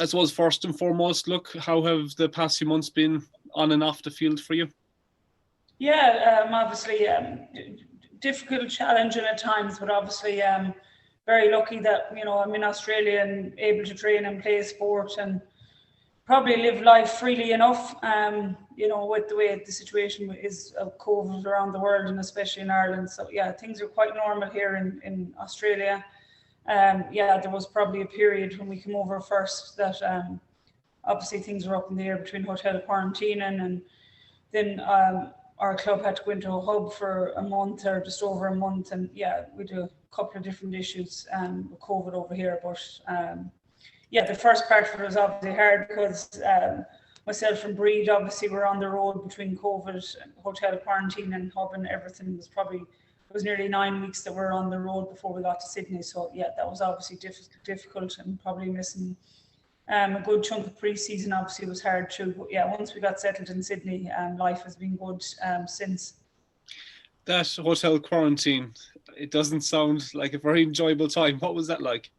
I suppose first and foremost, look, how have the past few months been on and off the field for you? Yeah, obviously difficult, challenging at times, but obviously very lucky that, you know, I'm in Australia and able to train and play sport and probably live life freely enough, you know, with the way the situation is of COVID around the world and especially in Ireland. So yeah, things are quite normal here in Australia. Yeah, there was probably a period when we came over first that obviously things were up in the air between hotel quarantine and then our club had to go into a hub for a month or just over a month. And yeah, we do a couple of different issues with COVID over here. But yeah, the first part of it was obviously hard because myself and Brid obviously were on the road between COVID, hotel quarantine and hub, and everything was probably, it was nearly 9 weeks that we were on the road before we got to Sydney. So yeah, that was obviously difficult and probably missing a good chunk of pre-season. Obviously was hard too, but yeah, once we got settled in Sydney, life has been good since. That hotel quarantine, it doesn't sound like a very enjoyable time. What was that like?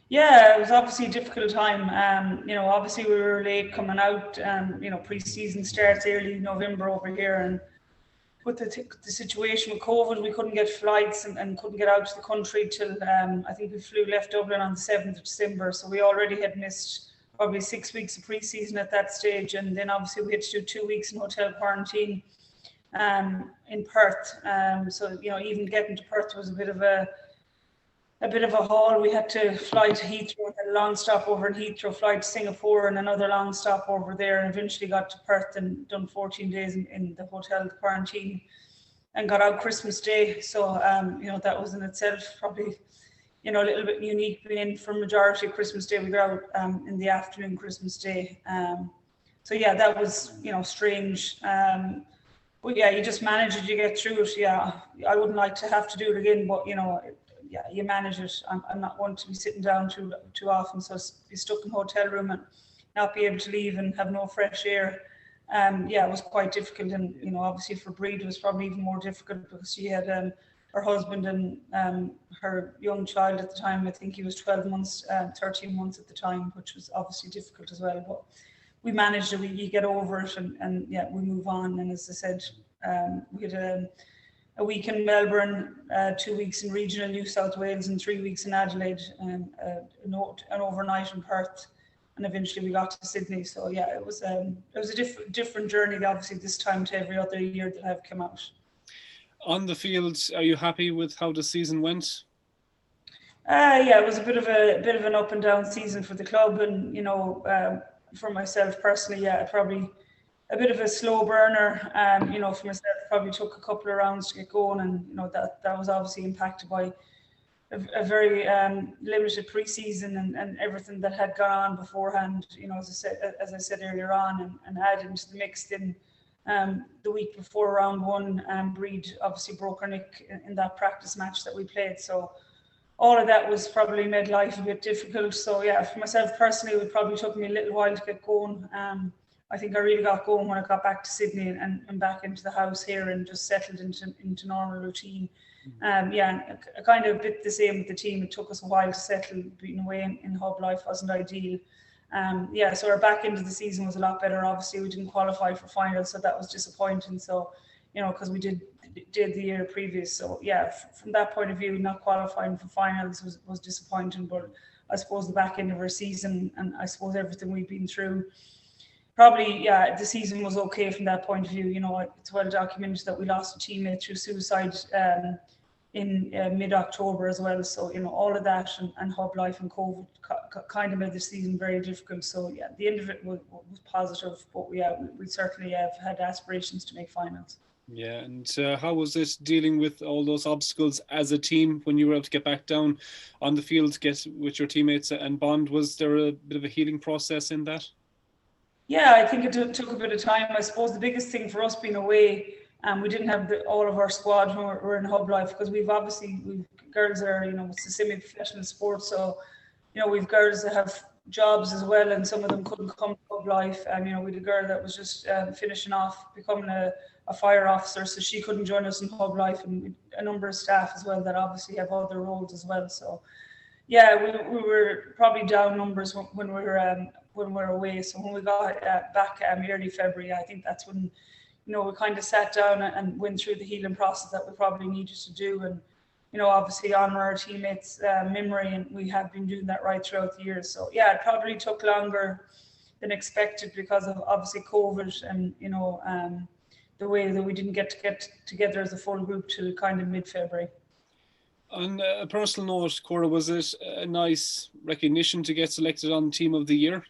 Yeah, it was obviously a difficult time. You know, obviously we were late coming out. You know, pre-season starts early November over here, and with the situation with COVID, we couldn't get flights and couldn't get out to the country till I think we left Dublin on the 7th of December. So we already had missed probably 6 weeks of pre-season at that stage, and then obviously we had to do 2 weeks in hotel quarantine in Perth. So you know, even getting to Perth was a bit of a haul. We had to fly to Heathrow, had a long stop over in Heathrow, fly to Singapore and another long stop over there, and eventually got to Perth and done 14 days in the hotel quarantine and got out Christmas Day. So, you know, that was in itself probably, you know, a little bit unique, being for majority of Christmas Day, we got out in the afternoon Christmas Day. So yeah, that was, you know, strange. But yeah, you just manage it, you get through it. Yeah, I wouldn't like to have to do it again, but you know, yeah, you manage it. I'm not one to be sitting down too often, so be stuck in a hotel room and not be able to leave and have no fresh air. Yeah, it was quite difficult, and you know, obviously for Brid it was probably even more difficult because she had her husband and her young child at the time. I think he was 12 months, 13 months at the time, which was obviously difficult as well. But we managed it. You get over it, and yeah, we move on. And as I said, we had a week in Melbourne, 2 weeks in regional New South Wales, and 3 weeks in Adelaide, and an overnight in Perth, and eventually we got to Sydney. So yeah, it was a different journey, obviously, this time to every other year that I've come out. On the field, are you happy with how the season went? Yeah, it was a bit of an up and down season for the club, and you know, for myself personally, yeah, probably a bit of a slow burner. You know, for myself, probably took a couple of rounds to get going, and you know, that was obviously impacted by a very limited pre-season and everything that had gone on beforehand. You know, as I said earlier on, and add into the mix then the week before round one, Brid obviously broke her neck in that practice match that we played. So all of that was probably made life a bit difficult. So yeah, for myself personally, it probably took me a little while to get going. I think I really got going when I got back to Sydney and back into the house here and just settled into normal routine. Yeah, kind of a bit the same with the team. It took us a while to settle. Being away in hub life wasn't ideal. Yeah, so our back into the season was a lot better. Obviously, we didn't qualify for finals, so that was disappointing. So, you know, because we did the year previous. So yeah, from that point of view, not qualifying for finals was disappointing. But I suppose the back end of our season, and I suppose everything we've been through, probably, yeah, the season was okay from that point of view. You know, it's well documented that we lost a teammate through suicide in mid-October as well. So, you know, all of that and hub life and COVID kind of made the season very difficult. So, yeah, the end of it was positive, but we certainly have had aspirations to make finals. Yeah, and how was it dealing with all those obstacles as a team when you were able to get back down on the field to get with your teammates and bond? Was there a bit of a healing process in that? Yeah, I think it took a bit of time. I suppose the biggest thing for us being away, we didn't have all of our squad when we're in hub life, because we've girls that are, you know, it's a semi-professional sport. So, you know, we've girls that have jobs as well, and some of them couldn't come to hub life. You know, we had a girl that was just finishing off becoming a fire officer, so she couldn't join us in hub life, and a number of staff as well that obviously have other roles as well. So Yeah, we were probably down numbers when we were away. So when we got back early February, I think that's when we kind of sat down and went through the healing process that we probably needed to do, and obviously honor our teammates' memory, and we have been doing that right throughout the years. So yeah, it probably took longer than expected because of obviously COVID, and the way that we didn't get together as a full group till kind of mid-February. On a personal note, Cora, was it a nice recognition to get selected on Team of the Year?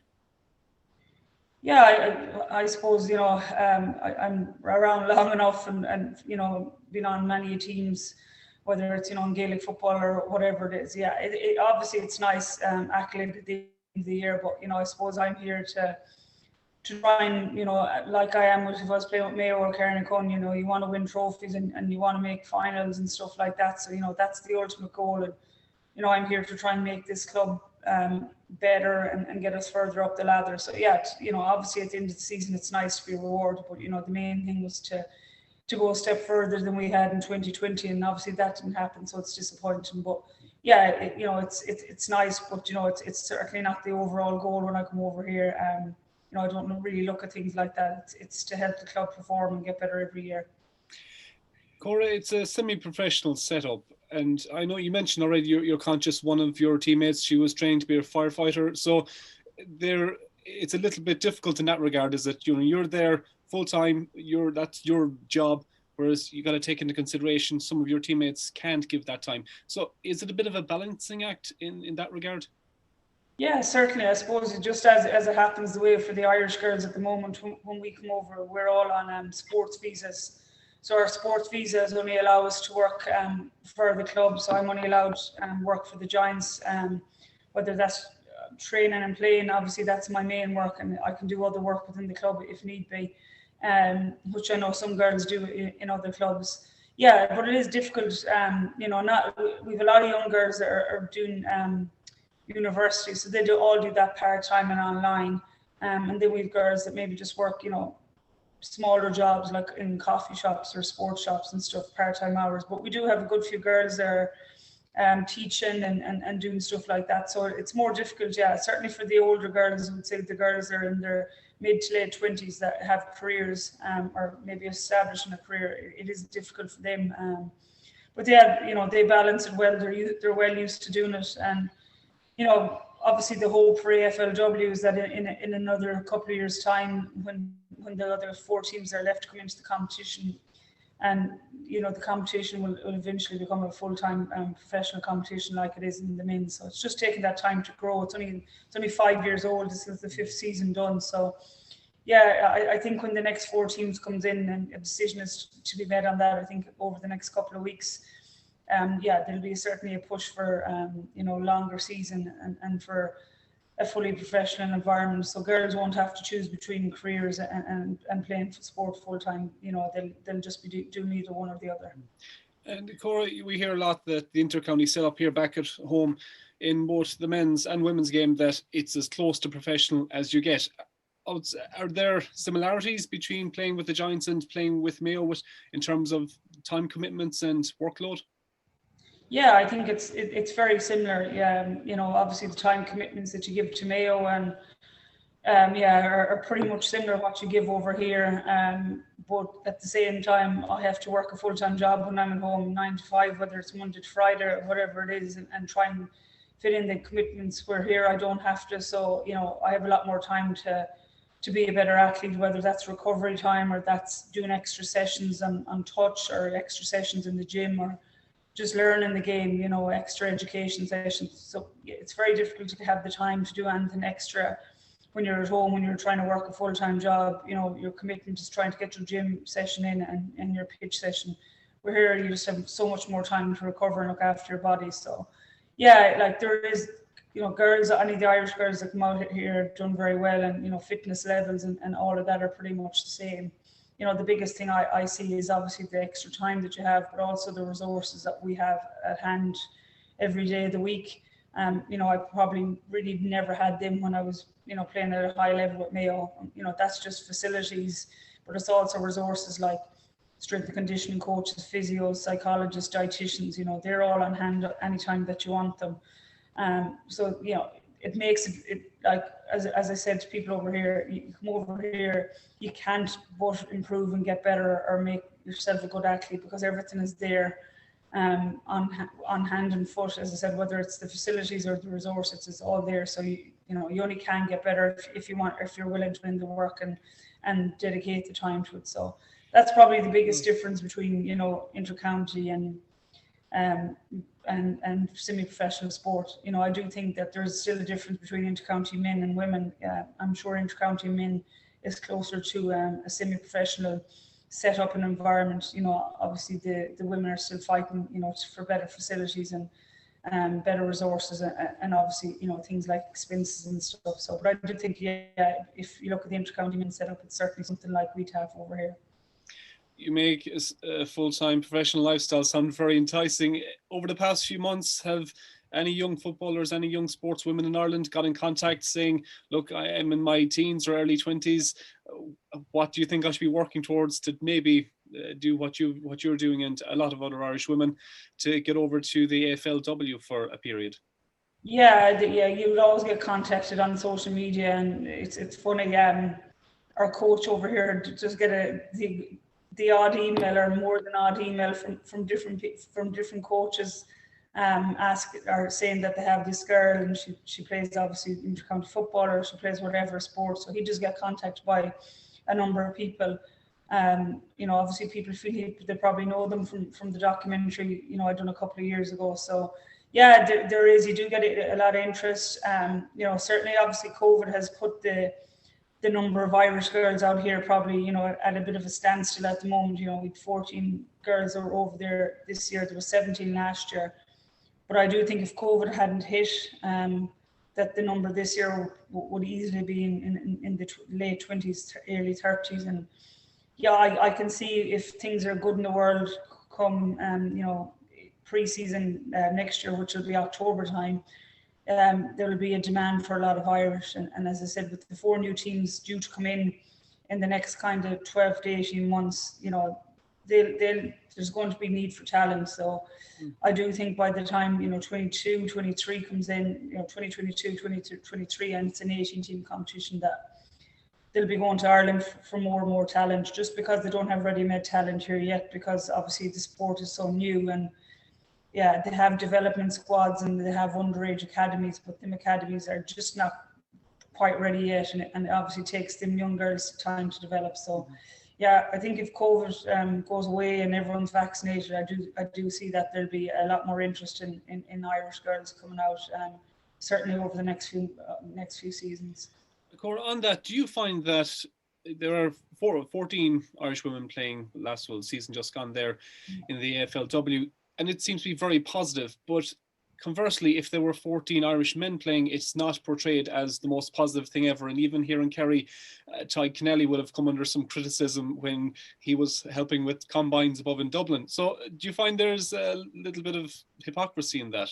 Yeah, I suppose I'm around long enough, and been on many teams, whether it's in Gaelic football or whatever it is. Yeah, obviously it's nice accolade at the end of the year, but I suppose I'm here to try and like I am if I was playing with Mayo or Carnacon, you want to win trophies, and you want to make finals and stuff like that. So that's the ultimate goal, and I'm here to try and make this club better and get us further up the ladder. So yeah, obviously at the end of the season it's nice to be rewarded, but the main thing was to go a step further than we had in 2020, and obviously that didn't happen, so it's disappointing. But yeah, it's nice, but it's certainly not the overall goal when I come over here. I don't really look at things like that. It's to help the club perform and get better every year. Cora, it's a semi-professional setup, and I know you mentioned already you're conscious one of your teammates, she was trained to be a firefighter, so it's a little bit difficult in that regard, is that you're there full-time, that's your job, whereas you got to take into consideration some of your teammates can't give that time. So is it a bit of a balancing act in that regard? Yeah, certainly. I suppose just as it happens the way for the Irish girls at the moment, when we come over, we're all on sports visas. So our sports visas only allow us to work for the club. So I'm only allowed work for the Giants, whether that's training and playing. Obviously, that's my main work, and I can do other work within the club if need be, which I know some girls do in other clubs. Yeah, but it is difficult. We've a lot of young girls that are doing university, so they all do that part-time and online, and then we've girls that maybe just work smaller jobs like in coffee shops or sports shops and stuff, part-time hours. But we do have a good few girls there teaching and doing stuff like that, so it's more difficult. Yeah, certainly for the older girls. I would say the girls are in their mid to late 20s that have careers or maybe established in a career, it is difficult for them, but yeah, they balance it well. They're well used to doing it, and obviously the hope for AFLW is that in another couple of years' time, when the other 4 teams are left come into the competition, and the competition will eventually become a full-time professional competition like it is in the men's. So it's just taking that time to grow. It's only 5 years old. This is the 5th season done. So yeah, I think when the next 4 teams comes in and a decision is to be made on that, I think over the next couple of weeks, there'll be certainly a push for longer season and for a fully professional environment, so girls won't have to choose between careers and playing for sport full time. They'll just be doing either one or the other. And Cora, we hear a lot that the inter-county setup here back at home in both the men's and women's game, that it's as close to professional as you get. Are there similarities between playing with the Giants and playing with Mayo in terms of time commitments and workload? Yeah, I think it's very similar. Obviously the time commitments that you give to Mayo and are pretty much similar what you give over here. But at the same time, I have to work a full-time job when I'm at home, 9 to 5, whether it's Monday to Friday or whatever it is, and try and fit in the commitments. Where here I don't have to, so I have a lot more time to be a better athlete, whether that's recovery time or that's doing extra sessions on touch or extra sessions in the gym or just learning the game, extra education sessions. So it's very difficult to have the time to do anything extra when you're at home, when you're trying to work a full-time job. Your commitment is trying to get your gym session in and your pitch session. Where here you just have so much more time to recover and look after your body. So yeah, like there is, girls, any of the Irish girls that come out here have done very well, and fitness levels and all of that are pretty much the same. The biggest thing I see is obviously the extra time that you have, but also the resources that we have at hand every day of the week. I probably really never had them when I was, playing at a high level with Mayo. That's just facilities, but it's also resources like strength and conditioning coaches, physios, psychologists, dietitians. They're all on hand anytime that you want them. So, it makes it like, as I said to people over here, you come over here, you can't but improve and get better or make yourself a good athlete, because everything is there on hand and foot. As I said, whether it's the facilities or the resources, it's all there. So you only can get better if you're willing to put in the work and dedicate the time to it. So that's probably the biggest difference between inter-county and semi-professional sport. I do think that there's still a difference between inter-county men and women. I'm sure inter-county men is closer to a semi-professional setup and environment. Obviously the women are still fighting, for better facilities and better resources and obviously, things like expenses and stuff. So, but I do think, if you look at the inter-county men setup, it's certainly something like we'd have over here. You make a full-time professional lifestyle sound very enticing. Over the past few months, have any young footballers, any young sportswomen in Ireland got in contact saying, look, I am in my teens or early 20s. What do you think I should be working towards to maybe do what you're doing, and a lot of other Irish women, to get over to the AFLW for a period? Yeah, you would always get contacted on social media, and it's funny. Our coach over here just get the odd email, or more than odd email from different coaches, saying that they have this girl and she plays obviously inter-county football, or she plays whatever sport. So he just get contacted by a number of people. Obviously people feel they probably know them from the documentary, I'd done a couple of years ago. So yeah, there is, you do get a lot of interest. Certainly obviously COVID has put the number of Irish girls out here probably, at a bit of a standstill at the moment. With 14 girls are over there this year. There was 17 last year. But I do think if COVID hadn't hit, that the number this year would easily be in the late 20s, early 30s. And yeah, I can see if things are good in the world come, pre-season next year, which will be October time, there will be a demand for a lot of Irish. And as I said, with the 4 new teams due to come in the next kind of 12 to 18 months, there's going to be need for talent. So I do think by the time 22, 23 comes in, 2022, 23, and it's an 18-team competition, that they'll be going to Ireland for more and more talent, just because they don't have ready-made talent here yet, because obviously the sport is so new. And yeah, they have development squads and they have underage academies, but them academies are just not quite ready yet, and it obviously takes them young girls time to develop. So yeah, I think if COVID goes away and everyone's vaccinated, I do see that there'll be a lot more interest in Irish girls coming out, certainly over the next few seasons. Cora, on that, do you find that there are 14 Irish women playing last season just gone there in the AFLW, and it seems to be very positive, but conversely, if there were 14 Irish men playing, it's not portrayed as the most positive thing ever. And even here in Kerry, Ty Kennelly would have come under some criticism when he was helping with combines above in Dublin. So do you find there's a little bit of hypocrisy in that?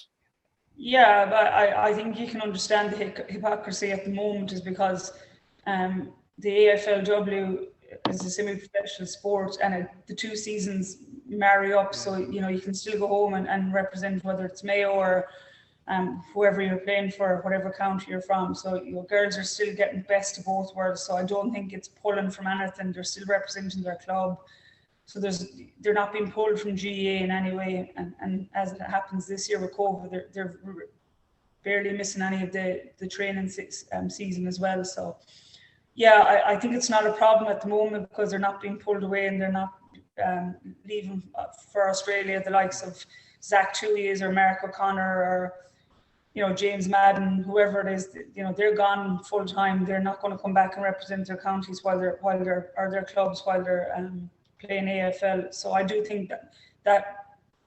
Yeah, but I think you can understand the hypocrisy at the moment, is because the AFLW is a semi-professional sport, and the 2 seasons marry up. So you can still go home and represent, whether it's Mayo or whoever you're playing for, whatever county you're from. So girls are still getting best of both worlds. So I don't think it's pulling from anything. They're still representing their club. So they're not being pulled from GAA in any way. And as it happens this year with COVID, they're barely missing any of the training season as well. So yeah, I think it's not a problem at the moment, because they're not being pulled away, and they're not leaving for Australia. The likes of Zach Tuohy's or Mark O'Connor or James Madden, whoever it is, they're gone full time. They're not going to come back and represent their counties or their clubs while they're playing AFL. So I do think that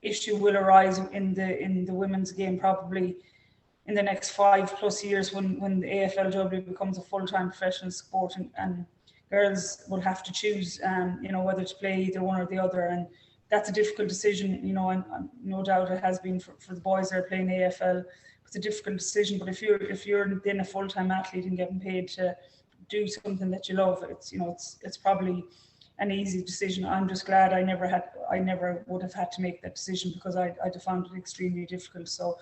issue will arise in the women's game probably in the next 5+ years, when the AFLW becomes a full-time professional sport, and girls will have to choose, whether to play either one or the other. And that's a difficult decision, and no doubt it has been for the boys that are playing AFL. It's a difficult decision, but if you're then a full-time athlete and getting paid to do something that you love, it's probably an easy decision. I'm just glad I never would have had to make that decision, because I found it extremely difficult. So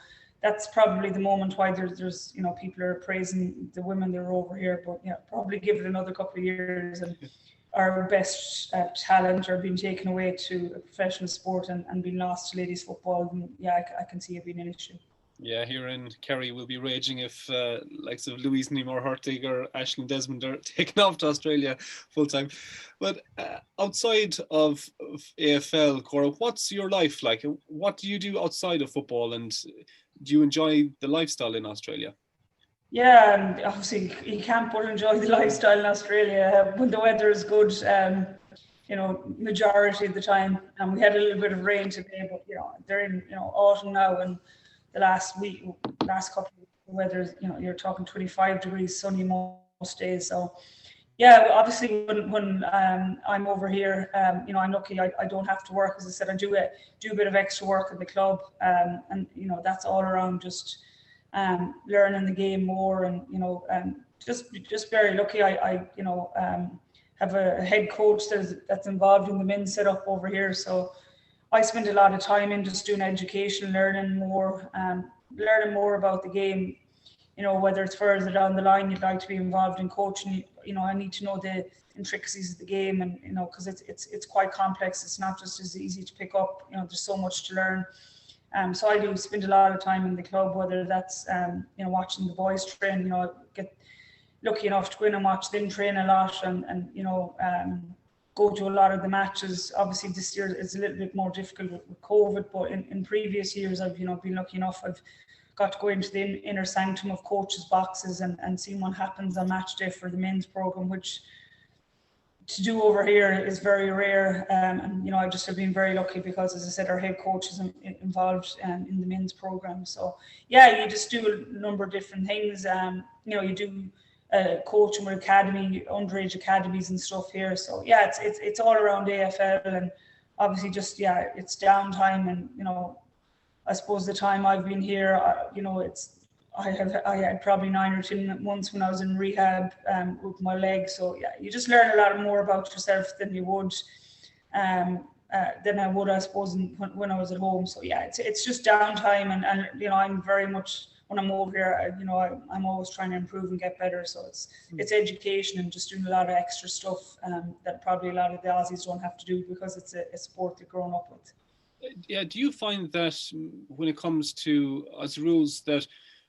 that's probably the moment why there's you know, people are praising the women that are over here. But yeah, probably give it another couple of years and our best talent are being taken away to a professional sport and being lost to ladies football. And yeah, I can see it being an issue. Yeah, here in Kerry will be raging if likes of Louise Nemore Hurtig or Aisling Desmond are taken off to Australia full time. But outside of AFL, Cora, what's your life like? What do you do outside of football, and do you enjoy the lifestyle in Australia? Yeah, and obviously you can't but enjoy the lifestyle in Australia when the weather is good. You know, majority of the time, and we had a little bit of rain today, but you know, they're in, you know, autumn now, and the last couple of weeks, the weather, you know, you're talking 25 degrees sunny most days. So yeah, obviously when I'm over here, you know, I'm lucky I don't have to work. As I said, I do a bit of extra work at the club, and you know, that's all around just learning the game more, and you know, just very lucky. I you know, have a head coach that's involved in the men's setup over here, so I spend a lot of time in just doing education, learning more about the game. You know, whether it's further down the line, you'd like to be involved in coaching. You know, I need to know the intricacies of the game, and you know, because it's quite complex. It's not just as easy to pick up. You know, there's so much to learn. So I do spend a lot of time in the club, whether that's you know, watching the boys train. You know, I get lucky enough to go in and watch them train a lot, and you know, go to a lot of the matches. Obviously this year it's a little bit more difficult with COVID, but in previous years I've, you know, been lucky enough. I've got to go into the inner sanctum of coaches' boxes and see what happens on match day for the men's program, which to do over here is very rare. And you know, I just have been very lucky because, as I said, our head coach is involved in the men's program. So yeah, you just do a number of different things. You know, you do coaching with academy, underage academies and stuff here. So yeah, it's all around AFL, and obviously just, yeah, it's downtime. And you know, I suppose the time I've been here, you know, I had probably 9 or 10 months when I was in rehab with my leg. So yeah, you just learn a lot more about yourself than you would than I would, I suppose, when I was at home. So yeah, it's just downtime, and you know, I'm very much, when I'm over here, you know, I'm always trying to improve and get better. So it's education and just doing a lot of extra stuff that probably a lot of the Aussies don't have to do, because it's a sport they've grown up with. Yeah, do you find that when it comes to as rules that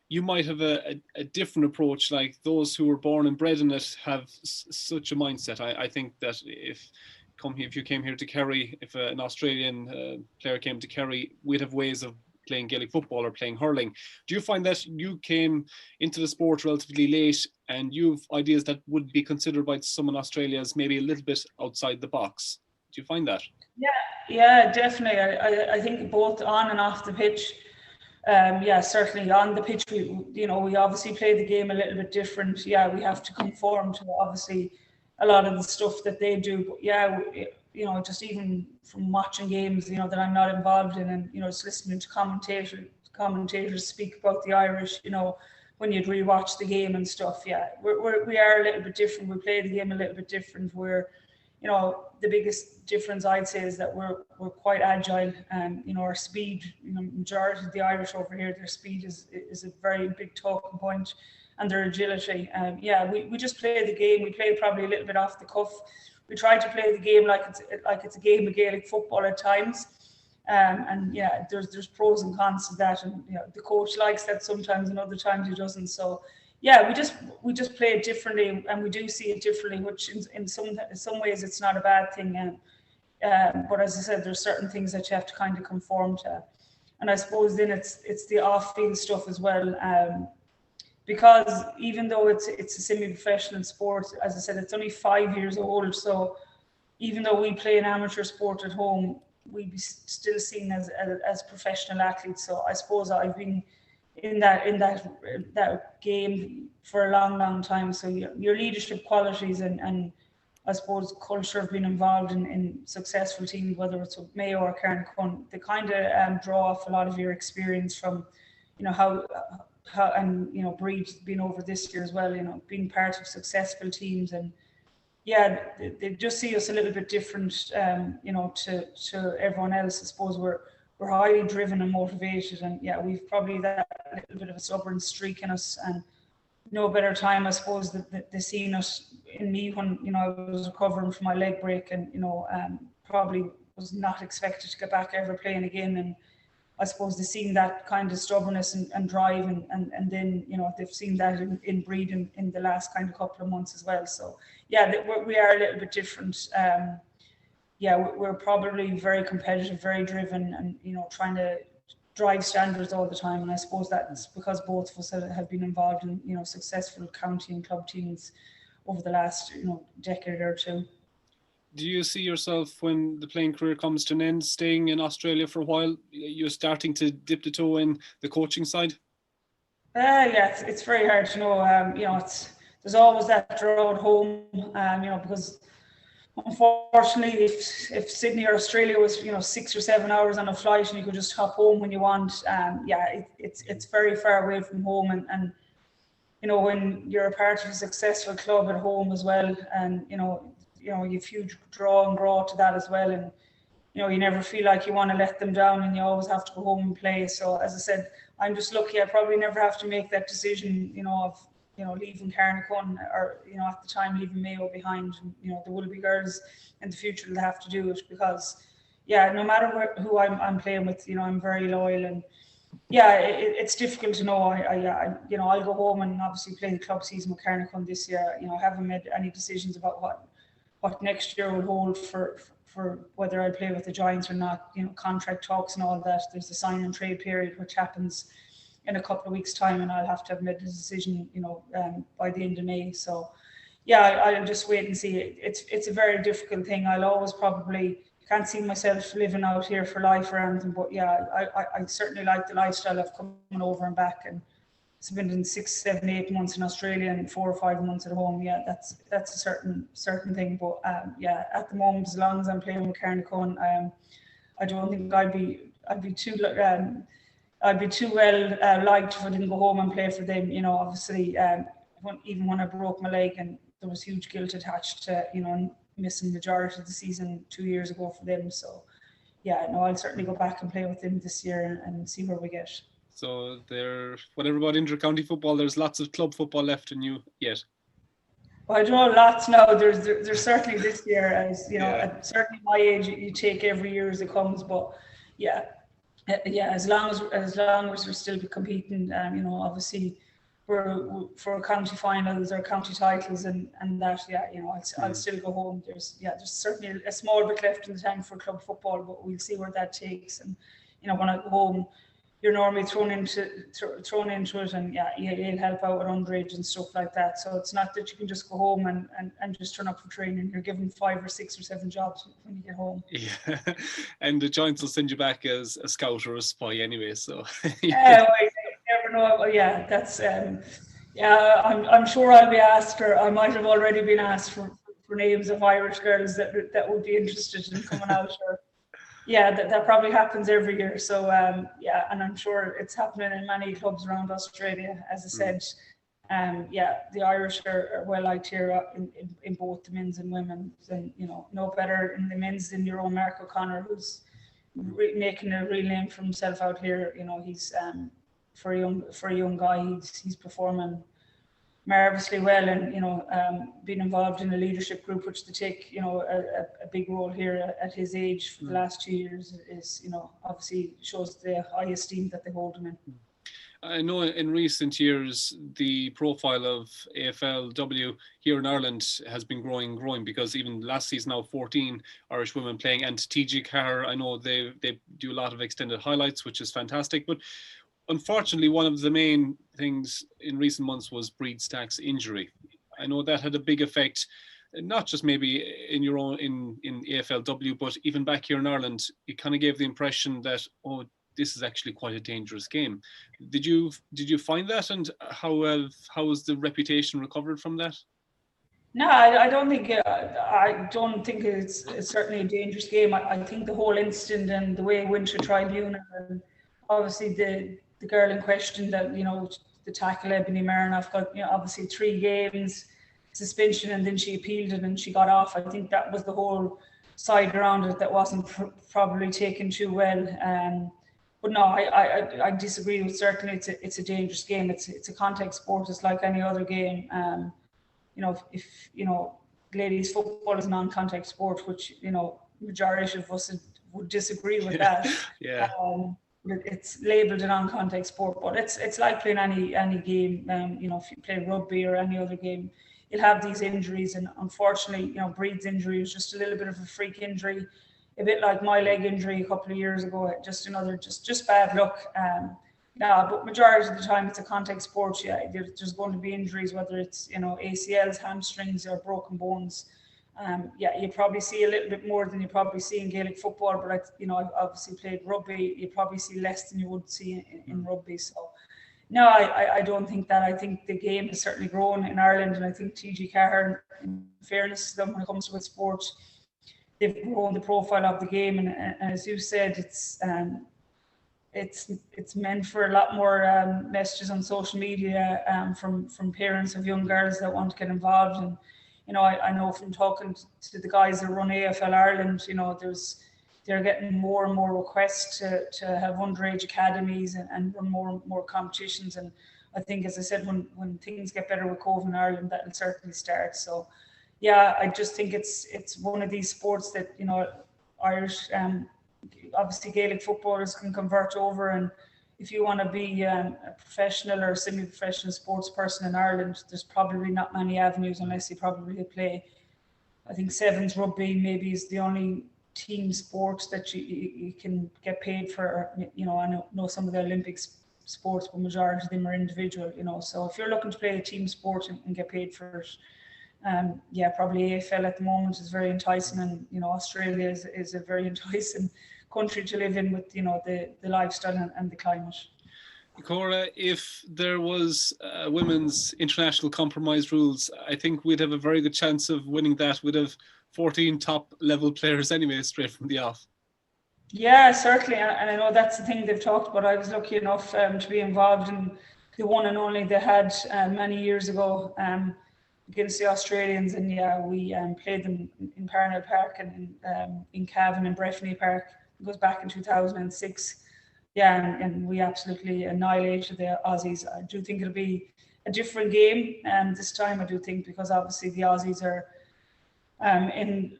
you might have a different approach, like those who were born and bred in it have such a mindset? I think that if you came here to Kerry, if an Australian player came to Kerry, we'd have ways of playing Gaelic football or playing hurling. Do you find that you came into the sport relatively late and you've ideas that would be considered by some in Australia as maybe a little bit outside the box? Do you find that? Yeah, definitely. I think both on and off the pitch. Yeah, certainly on the pitch, we obviously play the game a little bit different. Yeah, we have to conform to obviously a lot of the stuff that they do. But yeah, you know, just even from watching games, you know, that I'm not involved in, and you know, just listening to commentators speak about the Irish, you know, when you'd rewatch the game and stuff. Yeah, we are a little bit different. We play the game a little bit different. We're, you know, the biggest difference I'd say is that we're quite agile, and you know, our speed, you know, majority of the Irish over here, their speed is a very big talking point, and their agility. Yeah, we just play the game. We play probably a little bit off the cuff. We try to play the game like it's a game of Gaelic football at times. And yeah, there's pros and cons to that, and you know, the coach likes that sometimes, and other times he doesn't. So yeah, we just play it differently, and we do see it differently, which in some ways it's not a bad thing. And but as I said, there's certain things that you have to kind of conform to, and I suppose then it's the off-field stuff as well. Because even though it's a semi-professional sport, as I said, it's only 5 years old. So even though we play an amateur sport at home, we'd be still seen as professional athletes. So I suppose I've been in that game for a long time. So your leadership qualities and I suppose culture of being involved in successful teams, whether it's with Mayo or Carnacon, they kind of draw off a lot of your experience from, you know, how and you know, Brid being over this year as well, you know, being part of successful teams. And yeah, they just see us a little bit different, you know, to everyone else. I suppose we're highly driven and motivated, and yeah, we've probably that little bit of a stubborn streak in us, and no better time, I suppose, that they seen it in me when, you know, I was recovering from my leg break, and, you know, probably was not expected to get back ever playing again. And I suppose they've seen that kind of stubbornness and drive, and then, you know, they've seen that in Brid in the last kind of couple of months as well. So yeah, we are a little bit different. Yeah, we're probably very competitive, very driven, and, you know, trying to drive standards all the time. And I suppose that's because both of us have been involved in, you know, successful county and club teams over the last, you know, decade or two. Do you see yourself, when the playing career comes to an end, staying in Australia for a while? You're starting to dip the toe in the coaching side? Yeah, it's very hard to know. You know, there's always that road home. You know, because unfortunately, if Sydney or Australia was, you know, 6 or 7 hours on a flight and you could just hop home when you want, yeah, it's very far away from home, and you know, when you're a part of a successful club at home as well, and you know, you've huge draw and grow to that as well, and you know, you never feel like you want to let them down, and you always have to go home and play. So as I said, I'm just lucky I probably never have to make that decision, you know, of, you know, leaving Carnacon, or, you know, at the time leaving Mayo behind. And, you know, there will be girls in the future that have to do it, because yeah, no matter who I'm playing with, you know, I'm very loyal. And yeah, it's difficult to know. I you know, I'll go home and obviously play the club season with Carnacon this year. You know, I haven't made any decisions about what next year will hold for whether I play with the Giants or not. You know, contract talks and all that. There's the sign and trade period, which happens in a couple of weeks' time, and I'll have to have made a decision, you know, by the end of May. So yeah, I'll just wait and see. It's a very difficult thing. I'll always probably can't see myself living out here for life or anything, but yeah, I certainly like the lifestyle of coming over and back, and spending 6, 7, 8 months in Australia and 4 or 5 months at home. Yeah, that's a certain thing. But yeah, at the moment, as long as I'm playing with Carnacon, I don't think I'd be too well liked if I didn't go home and play for them. You know, obviously, even when I broke my leg, and there was huge guilt attached to, you know, missing the majority of the season 2 years ago for them. So yeah, no, I'll certainly go back and play with them this year and see where we get. So whatever about inter-county football, there's lots of club football left in you yet. Well, I don't know lots now. There's certainly this year, as you know, at certainly my age, you take every year as it comes. But yeah, as long as we're still competing, you know, obviously for county finals or county titles and that, yeah, you know, I'll still go home. There's certainly a small bit left in the tank for club football, but we'll see where that takes. And you know, when I go home, you're normally thrown into it, and yeah, you'll help out with underage and stuff like that. So it's not that you can just go home and just turn up for training. You're given 5 or 6 or 7 jobs when you get home. Yeah, and the Giants will send you back as a scout or a spy anyway. So yeah, well, you never know. Yeah, that's yeah. I'm sure I'll be asked, or I might have already been asked for names of Irish girls that would be interested in coming out. Or, yeah, that probably happens every year. So yeah, and I'm sure it's happening in many clubs around Australia. As I said, yeah, the Irish are well liked here in both the men's and women's, and you know, no better in the men's than your own Mark O'Connor, who's making a real name for himself out here. You know, he's for a young guy, he's performing marvelously well, and you know, being involved in a leadership group, which to take, you know, a big role here at his age for the last 2 years is, you know, obviously shows the high esteem that they hold him in. I know in recent years the profile of AFLW here in Ireland has been growing, because even last season now 14 Irish women playing, and TG Carr, I know they do a lot of extended highlights, which is fantastic. But unfortunately, one of the main things in recent months was Brid Stack's injury. I know that had a big effect, not just maybe in your own in AFLW, but even back here in Ireland. It kind of gave the impression that, oh, this is actually quite a dangerous game. Did you find that, and how was the reputation recovered from that? No, I don't think it's certainly a dangerous game. I think the whole incident and the way it went to tribunal, and obviously the girl in question that, you know, the tackle, Ebony Marinoff, got, you know, obviously 3 games suspension, and then she appealed it and she got off. I think that was the whole side around it that wasn't probably taken too well. But no, I disagree with certainly it's a dangerous game. It's a contact sport. It's like any other game. If ladies football is a non-contact sport, which majority of us would disagree with that. Yeah. It's labelled a non-contact sport, but it's like playing any game. If you play rugby or any other game, you'll have these injuries, and unfortunately, Brid's injury was just a little bit of a freak injury, a bit like my leg injury a couple of years ago. Just bad luck. But majority of the time it's a contact sport. Yeah, there's going to be injuries, whether it's ACLs, hamstrings, or broken bones. You probably see a little bit more than you probably see in Gaelic football, but I've obviously played rugby. You probably see less than you would see in rugby. So no, I don't think that. I think the game has certainly grown in Ireland, and I think TG Carr, in fairness to them when it comes to sport, they've grown the profile of the game, and as you said, it's meant for a lot more messages on social media from parents of young girls that want to get involved. And I know from talking to the guys that run AFL Ireland, they're getting more and more requests to have underage academies and run more competitions. And I think, as I said, when things get better with COVID in Ireland, that'll certainly start. So yeah, I just think it's one of these sports that Irish obviously Gaelic footballers can convert over, and if you want to be a professional or semi-professional sports person in Ireland, there's probably not many avenues unless you probably play. I think sevens rugby maybe is the only team sport that you can get paid for. I know some of the Olympic sports, but majority of them are individual. So if you're looking to play a team sport and get paid for it, probably AFL at the moment is very enticing, and Australia is a very enticing country to live in with the lifestyle and the climate. Cora, if there was women's international compromise rules, I think we'd have a very good chance of winning that. We'd have 14 top level players anyway, straight from the off. Yeah, certainly, and I know that's the thing they've talked about. I was lucky enough to be involved in the one and only they had many years ago against the Australians, and we played them in Parnell Park and in Cavan and Breffni Park. It goes back in 2006. And we absolutely annihilated the Aussies. I do think it'll be a different game this time. I do think, because obviously the Aussies are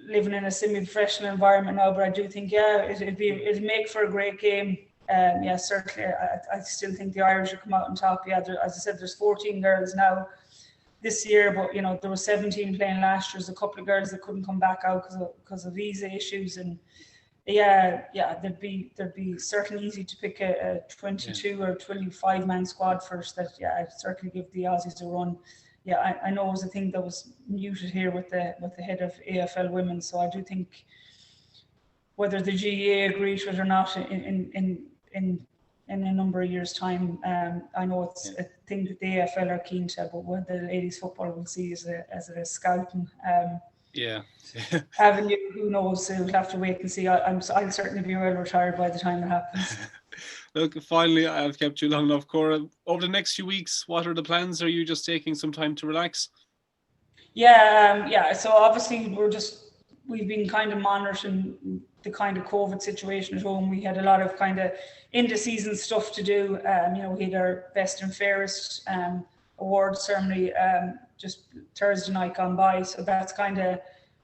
living in a semi-professional environment now. But I do think it'll make for a great game. Certainly. I still think the Irish will come out on top. As I said, there's 14 girls now this year, but there were 17 playing last year. There's a couple of girls that couldn't come back out because of visa issues, and there'd be certainly easy to pick a 22 or 25 man squad first. That I'd certainly give the Aussies a run. I know it was a thing that was muted here with the head of AFL Women, so I do think whether the GAA agrees with it or not in a number of years' time, I know it's a thing that the AFL are keen to, but what the ladies football will see as a scouting avenue, who knows? We'll have to wait and see. I'll certainly be well retired by the time it happens. Look, finally, I've kept you long enough, Cora. Over the next few weeks, what are the plans? Are you just taking some time to relax? So obviously we've been kind of monitoring the kind of COVID situation at home. We had a lot of kind of into season stuff to do. We had our best and fairest award ceremony just Thursday night gone by. So that's kind of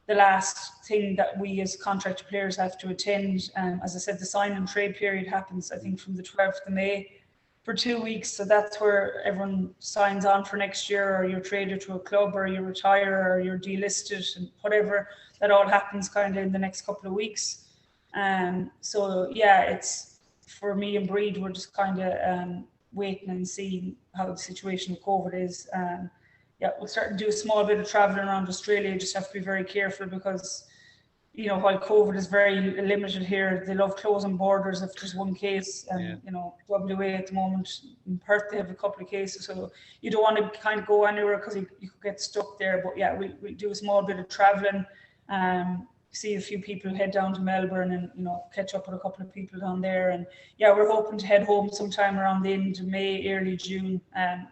the last thing that we as contracted players have to attend. As I said, the sign and trade period happens, I think, from the 12th of May for 2 weeks. So that's where everyone signs on for next year, or you're traded to a club, or you retire, or you're delisted, and whatever. That all happens kind of in the next couple of weeks. It's for me and Brid, we're just kind of waiting and seeing how the situation with COVID is. We'll start to do a small bit of traveling around Australia. Just have to be very careful because, while COVID is very limited here, they love closing borders if there's one case. And, WA at the moment, in Perth, they have a couple of cases. So you don't want to kind of go anywhere because you could get stuck there. But we do a small bit of traveling. See a few people, head down to Melbourne and catch up with a couple of people down there, and we're hoping to head home sometime around the end of May, early June.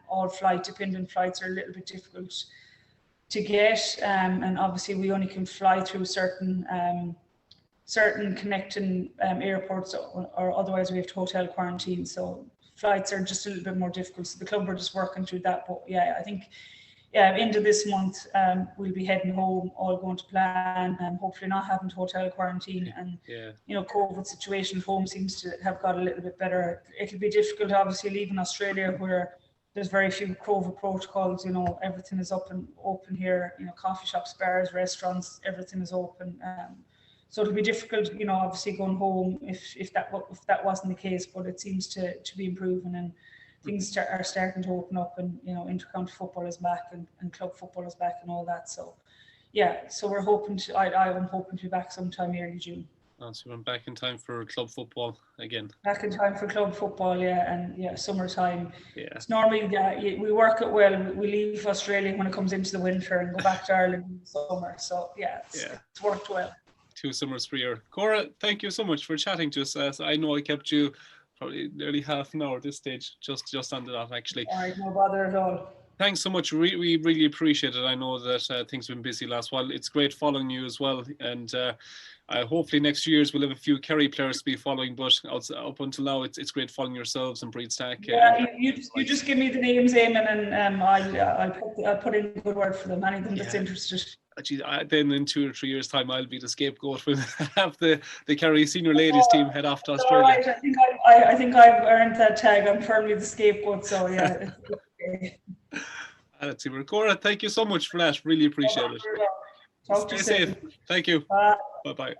All dependent flights are a little bit difficult to get, and obviously we only can fly through certain certain connecting airports, or otherwise we have to hotel quarantine. So flights are just a little bit more difficult. So the club are just working through that. But yeah, I think into this month we'll be heading home, all going to plan, and hopefully not having to hotel quarantine. And COVID situation at home seems to have got a little bit better. It'll be difficult, obviously, leaving Australia where there's very few COVID protocols. Everything is up and open here. Coffee shops, bars, restaurants, everything is open. So it'll be difficult, obviously going home if that wasn't the case. But it seems to be improving, and things are starting to open up, and intercounty football is back, and club football is back, and all that. So we're hoping I'm hoping to be back sometime early June. So we're back in time for club football again. Back in time for club football, and summertime. Yeah. It's normally we work it well. We leave Australia when it comes into the winter and go back to Ireland in the summer. So it's worked well. 2 summers per year. Cora, thank you so much for chatting to us. I know I kept you probably nearly half an hour at this stage, just under that actually. All right, no bother at all. Thanks so much. We really appreciate it. I know that things have been busy last while. It's great following you as well. And hopefully next years we'll have a few Kerry players to be following. But up until now, it's great following yourselves and Brid Stack. Yeah, you just give me the names, Eamon, and I'll put in a good word for them. Anything that's interested. Then in 2 or 3 years' time, I'll be the scapegoat when have the Kerry senior ladies team head off to Australia. Right. I think I've earned that tag. I'm firmly the scapegoat. So yeah. It's okay. That's super. Cora, thank you so much for that. Really appreciate it. Talk to Stay you safe. soon. Thank you. Bye. Bye-bye.